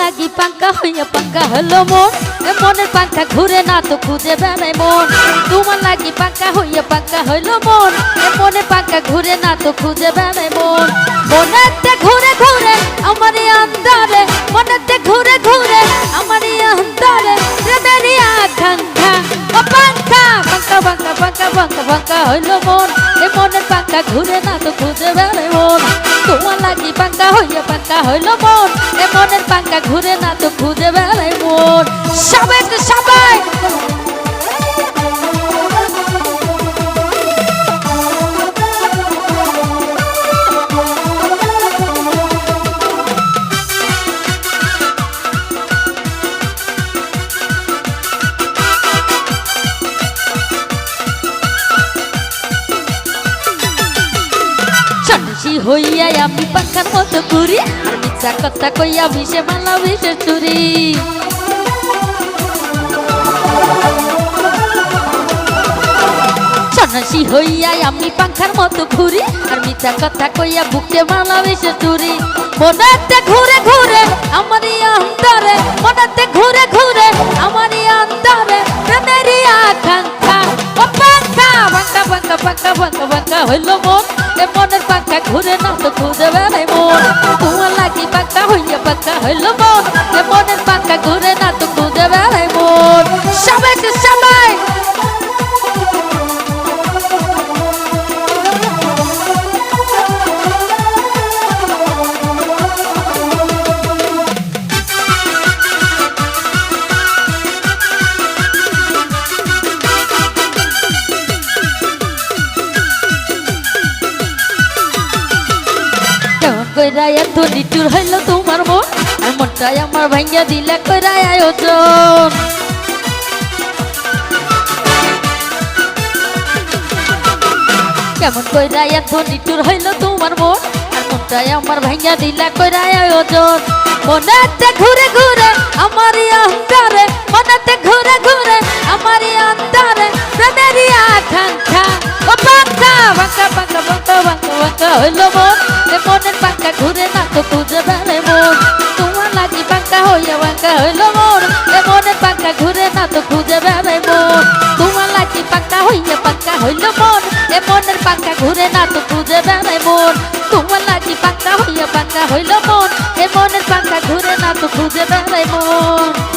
লাগি পাঙ্কা হইয়া পাঙ্কা হলো মন মনের পাঙ্খা ঘুরে না তো খুঁজে বেড়ায় মন তোমার লাগি পাঙ্কা হইয়া পাঙ্কা হইলো মন মনের পাঙ্খা ঘুরে না তো খুঁজে বেড়ায় মন মনেতে ঘুরে ঘুরে আমার অন্তরে মনেতে ঘুরে ঘুরে আমার অন্তরে প্রেমেরই আকাঙ্ক্ষা ও পাঙ্খা পাঙ্কা পাঙ্কা পাঙ্কা পাঙ্কা পাঙ্কা হইলো মন মনের পাঙ্খা ঘুরে না তো খুঁজে বেড়ায় মন তোমার লাগি পাঙ্কা হইয়া পাঙ্কা হইলো মন মনের পাঙ্খা ঘুরে না তো খুঁজে বেড়ায় মন সবাই তো সবাই হইয়া আমি পাখার মতো ঘুরি আর মিথ্যা কথা কইয়া বিষে মালা বিষের চুরি সন্ন্যাসী হইয়া আমি পাখার মতো ঘুরি আর মিথ্যা কথা কইয়া বুকে মালা বিষের চুরি মনেতে ঘুরে ঘুরে আমারই অন্তরে মনেতে ঘুরে ঘুরে আমারই অন্তরে প্রেমেরই আকাঙ্ক্ষা ও পাঙ্খা পাঙ্কা পাঙ্কা পাঙ্কা পাঙ্কা পাঙ্কা হইলো মন মনের পাঙ্খা ঘুরে না তো খুঁজে বেড়ায় মন তোমার লাগি পাঙ্কা হইয়া পাঙ্কা হইলো মন মনের পাঙ্খা ঘুরে না তো খুঁজে বেড়ায় মন সবাই তো সবাই কইরা এত নিটুর হইল তোমার মন আর মনটাই আমার ভাঙ্গা দিলে কইরা আয়োজন কেমন কইরা এত নিটুর হইল তোমার মন আর মনটাই আমার ভাঙ্গা দিলে কইরা আয়োজন মনেতে ঘুরে ঘুরে আমারই অন্তরে মনেতে ঘুরে ঘুরে আমারই অন্তরে প্রেমেরই আকাঙ্ক্ষা ও পাঙ্খা পাঙ্কা পাঙ্কা পাঙ্কা পাঙ্কা পাঙ্কা হইল মন মনের পাঙ্কা ঘুরে না তো খুঁজে বেড়ায় মন তোমার লাগি পাঙ্কা হইয়া পাঙ্কা হইলো মন মনের পাঙ্কা ঘুরে না তো খুঁজে বেড়ায় মন তোমার লাগি পাঙ্কা হইয়া পাঙ্কা হইলো মন মনের পাঙ্কা ঘুরে না তো খুঁজে বেড়ায় মন তোমার লাগি পাঙ্কা হইয়া পাঙ্কা হইলো মন মনের পাঙ্কা ঘুরে না তো খুঁজে বেড়ায় মন